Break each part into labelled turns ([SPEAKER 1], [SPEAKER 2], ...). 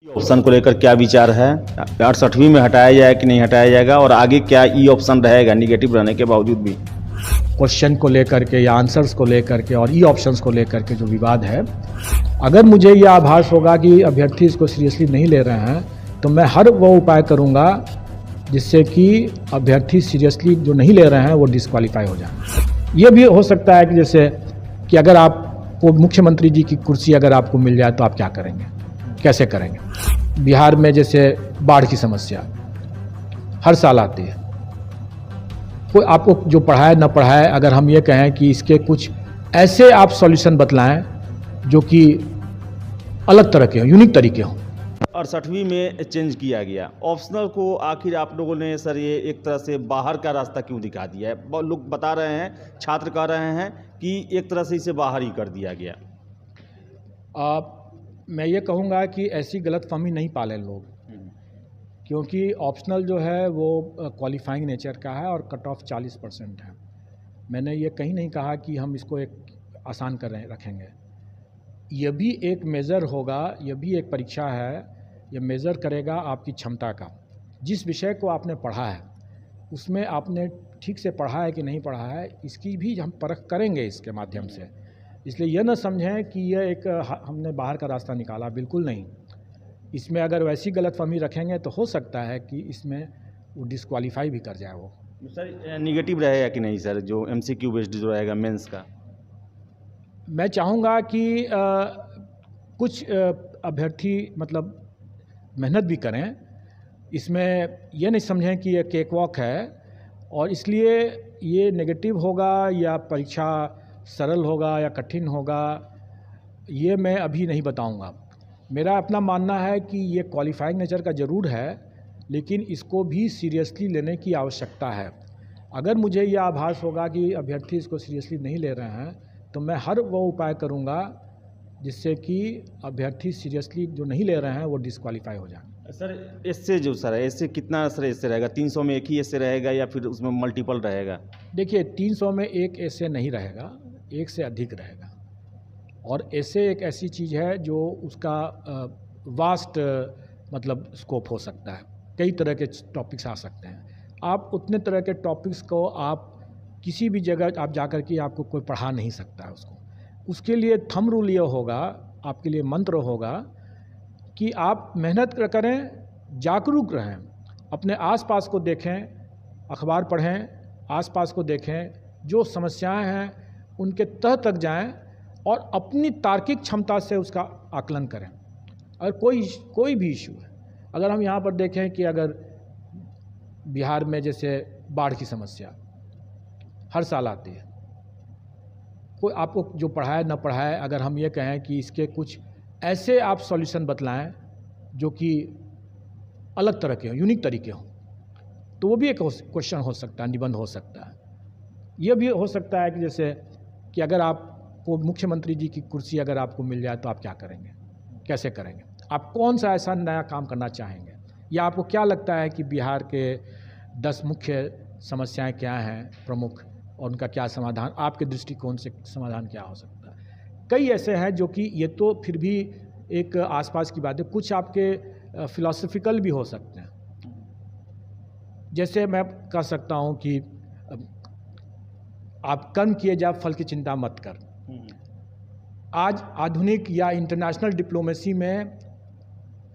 [SPEAKER 1] Option को लेकर क्या विचार है? 68वीं में हटाया जाए कि नहीं हटाया जाएगा, और आगे क्या ई ऑप्शन रहेगा निगेटिव रहने के बावजूद भी?
[SPEAKER 2] क्वेश्चन को लेकर के या आंसर्स को लेकर के और ई ऑप्शंस को लेकर के जो विवाद है, अगर मुझे यह आभास होगा कि अभ्यर्थी इसको सीरियसली नहीं ले रहे हैं तो मैं हर वो उपाय करूंगा जिससे कि अभ्यर्थी सीरियसली जो नहीं ले रहे हैं वो डिस्क्वालीफाई हो जाए। ये भी हो सकता है कि जैसे कि अगर आपको मुख्यमंत्री जी की कुर्सी अगर आपको मिल जाए तो आप क्या करेंगे, कैसे करेंगे। बिहार में जैसे बाढ़ की समस्या हर साल आती है, कोई आपको जो पढ़ाए न पढ़ाए, अगर हम ये कहें कि इसके कुछ ऐसे आप सॉल्यूशन बतलाएं जो कि अलग तरह के हों, यूनिक तरीके हों।
[SPEAKER 1] 68वीं में चेंज किया गया ऑप्शनल को, आखिर आप लोगों ने सर ये एक तरह से बाहर का रास्ता क्यों दिखा दिया है? बहुत लोग बता रहे हैं, छात्र कह रहे हैं कि एक तरह से इसे बाहर ही कर दिया गया।
[SPEAKER 2] मैं ये कहूँगा कि ऐसी गलतफहमी नहीं पालें लोग, क्योंकि ऑप्शनल जो है वो क्वालिफाइंग नेचर का है और कट ऑफ 40% है। मैंने ये कहीं नहीं कहा कि हम इसको एक आसान कर रखेंगे। यह भी एक मेज़र होगा, यह भी एक परीक्षा है, यह मेज़र करेगा आपकी क्षमता का। जिस विषय को आपने पढ़ा है उसमें आपने ठीक से पढ़ा है कि नहीं पढ़ा है, इसकी भी हम परख करेंगे इसके माध्यम से। इसलिए यह न समझें कि यह एक हमने बाहर का रास्ता निकाला, बिल्कुल नहीं। इसमें अगर वैसी गलतफहमी रखेंगे तो हो सकता है कि इसमें वो डिस्क्वालीफाई भी कर जाए। वो
[SPEAKER 1] सर निगेटिव रहेगा कि नहीं सर, जो MCQ बेस्ड जो रहेगा मेंस का?
[SPEAKER 2] मैं चाहूँगा कि कुछ अभ्यर्थी मतलब मेहनत भी करें, इसमें ये नहीं समझें कि ये केक वॉक है और इसलिए ये नेगेटिव होगा या परीक्षा सरल होगा या कठिन होगा, ये मैं अभी नहीं बताऊंगा। मेरा अपना मानना है कि ये क्वालिफाइंग नेचर का ज़रूर है, लेकिन इसको भी सीरियसली लेने की आवश्यकता है। अगर मुझे यह आभास होगा कि अभ्यर्थी इसको सीरियसली नहीं ले रहे हैं तो मैं हर वो उपाय करूंगा जिससे कि अभ्यर्थी सीरियसली जो नहीं ले रहे हैं वो डिस्क्वालीफाई हो जाए।
[SPEAKER 1] सर इससे जो सर है, इससे कितना सर इससे रहेगा? 300 में एक ही ऐसे रहेगा या फिर उसमें मल्टीपल रहेगा?
[SPEAKER 2] देखिए, 300 में एक ऐसे नहीं रहेगा, एक से अधिक रहेगा। और ऐसे एक ऐसी चीज़ है जो उसका वास्ट मतलब स्कोप हो सकता है, कई तरह के टॉपिक्स आ सकते हैं। आप उतने तरह के टॉपिक्स को आप किसी भी जगह आप जाकर के आपको कोई पढ़ा नहीं सकता है उसको। उसके लिए थंब रूल ये होगा, आपके लिए मंत्र होगा कि आप मेहनत करें, जागरूक रहें, अपने आसपास को देखें, अखबार पढ़ें, आसपास को देखें, जो समस्याएं हैं उनके तह तक जाएं और अपनी तार्किक क्षमता से उसका आकलन करें। अगर कोई भी इशू है, अगर हम यहाँ पर देखें कि अगर बिहार में जैसे बाढ़ की समस्या हर साल आती है, कोई आपको जो पढ़ाए न पढ़ाए, अगर हम ये कहें कि इसके कुछ ऐसे आप सॉल्यूशन बतलाएं जो कि अलग तरह के हों, यूनिक तरीके हों, तो वो भी एक क्वेश्चन हो सकता है, निबंध हो सकता है। यह भी हो सकता है कि जैसे कि अगर आपको मुख्यमंत्री जी की कुर्सी अगर आपको मिल जाए तो आप क्या करेंगे, कैसे करेंगे, आप कौन सा ऐसा नया काम करना चाहेंगे, या आपको क्या लगता है कि बिहार के 10 मुख्य समस्याएं क्या हैं प्रमुख, और उनका क्या समाधान, आपके दृष्टिकोण से समाधान क्या हो सकता है। कई ऐसे हैं जो कि ये तो फिर भी एक आसपास की बात है, कुछ आपके फिलॉसफिकल भी हो सकते हैं। जैसे मैं कह सकता हूँ कि आप कर्म किए जा फल की चिंता मत कर। आज आधुनिक या इंटरनेशनल डिप्लोमेसी में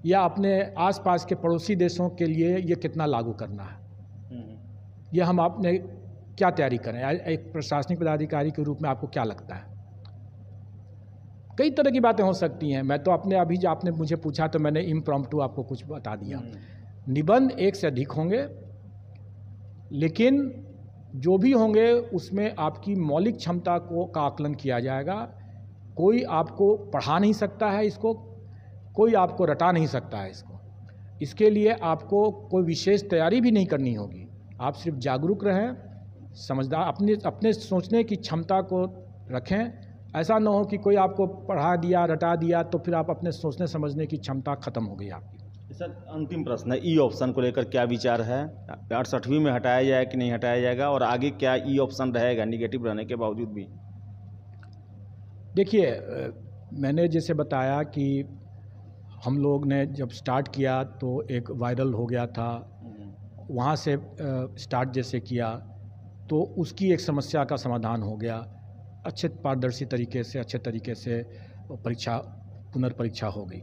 [SPEAKER 2] या अपने आसपास के पड़ोसी देशों के लिए ये कितना लागू करना है, ये हम आपने क्या तैयारी करें, एक प्रशासनिक पदाधिकारी के रूप में आपको क्या लगता है। कई तरह की बातें हो सकती हैं। मैं तो अपने अभी जो आपने मुझे पूछा तो मैंने इम्प्रॉम्प्टू आपको कुछ बता दिया। निबंध एक से अधिक होंगे, लेकिन जो भी होंगे उसमें आपकी मौलिक क्षमता का आकलन किया जाएगा। कोई आपको पढ़ा नहीं सकता है इसको, कोई आपको रटा नहीं सकता है इसको। इसके लिए आपको कोई विशेष तैयारी भी नहीं करनी होगी। आप सिर्फ जागरूक रहें, समझदार, अपने सोचने की क्षमता को रखें। ऐसा ना हो कि कोई आपको पढ़ा दिया, रटा दिया तो फिर आप अपने सोचने समझने की क्षमता खत्म हो गई आपकी।
[SPEAKER 1] सर अंतिम प्रश्न है, ई ऑप्शन को लेकर क्या विचार है? 68वीं में हटाया जाए कि नहीं हटाया जाएगा, और आगे क्या ई ऑप्शन रहेगा निगेटिव रहने के बावजूद भी?
[SPEAKER 2] देखिए, मैंने जैसे बताया कि हम लोग ने जब स्टार्ट किया तो एक वायरल हो गया था, वहाँ से स्टार्ट जैसे किया तो उसकी एक समस्या का समाधान हो गया। अच्छे पारदर्शी तरीके से, अच्छे तरीके से पुनर्परीक्षा हो गई।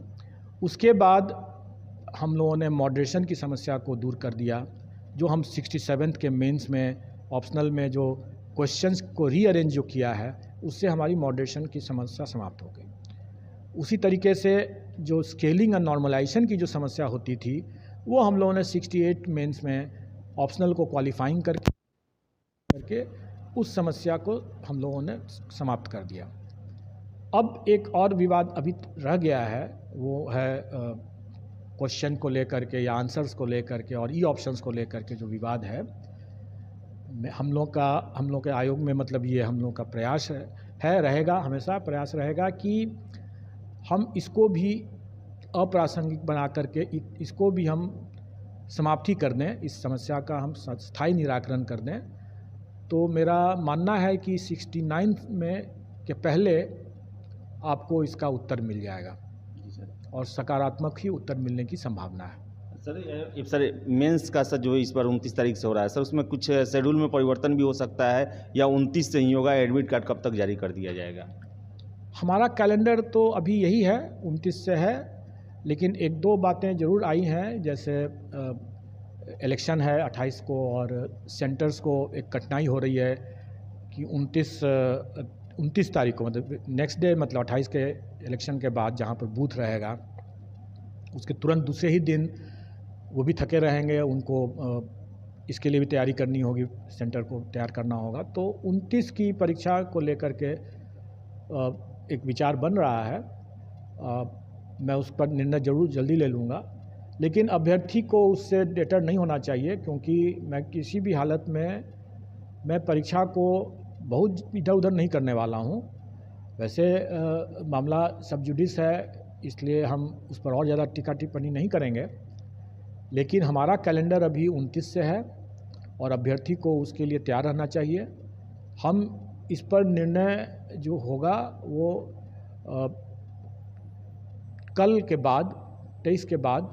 [SPEAKER 2] उसके बाद हम लोगों ने मॉडरेशन की समस्या को दूर कर दिया। जो हम 67th के मेंस में ऑप्शनल में जो क्वेश्चंस को रीअरेंज जो किया है, उससे हमारी मॉडरेशन की समस्या समाप्त हो गई। उसी तरीके से जो स्केलिंग और नॉर्मलाइजेशन की जो समस्या होती थी, वो हम लोगों ने 68 मेंस में ऑप्शनल को क्वालिफाइंग करके उस समस्या को हम लोगों ने समाप्त कर दिया। अब एक और विवाद अभी रह गया है, वो है क्वेश्चन को लेकर के या आंसर्स को लेकर के और ई ऑप्शंस को लेकर के जो विवाद है। हम लोग के आयोग में मतलब ये हम लोग का प्रयास है रहेगा, हमेशा प्रयास रहेगा कि हम इसको भी अप्रासंगिक बना करके इसको भी हम समाप्ति कर दें, इस समस्या का हम स्थायी निराकरण कर दें। तो मेरा मानना है कि 69 में के पहले आपको इसका उत्तर मिल जाएगा और सकारात्मक ही उत्तर मिलने की संभावना है।
[SPEAKER 1] सर मेंस का सर जो इस बार 29 तारीख से हो रहा है सर, उसमें कुछ शेड्यूल में परिवर्तन भी हो सकता है या 29 से ही होगा? एडमिट कार्ड कब तक जारी कर दिया जाएगा?
[SPEAKER 2] हमारा कैलेंडर तो अभी यही है, 29 से है, लेकिन एक दो बातें ज़रूर आई हैं। जैसे इलेक्शन है 28 को और सेंटर्स को एक कठिनाई हो रही है कि 29 तारीख को मतलब नेक्स्ट डे, मतलब 28 के इलेक्शन के बाद जहाँ पर बूथ रहेगा उसके तुरंत दूसरे ही दिन वो भी थके रहेंगे, उनको इसके लिए भी तैयारी करनी होगी, सेंटर को तैयार करना होगा। तो 29 की परीक्षा को लेकर के एक विचार बन रहा है। मैं उस पर निर्णय जरूर जल्दी ले लूँगा, लेकिन अभ्यर्थी को उससे डेटर नहीं होना चाहिए, क्योंकि मैं किसी भी हालत में मैं परीक्षा को बहुत इधर उधर नहीं करने वाला हूँ। वैसे मामला सब जुडिस है, इसलिए हम उस पर और ज़्यादा टीका टिप्पणी नहीं करेंगे, लेकिन हमारा कैलेंडर अभी 29 से है और अभ्यर्थी को उसके लिए तैयार रहना चाहिए। हम इस पर निर्णय जो होगा वो कल के बाद 23 के बाद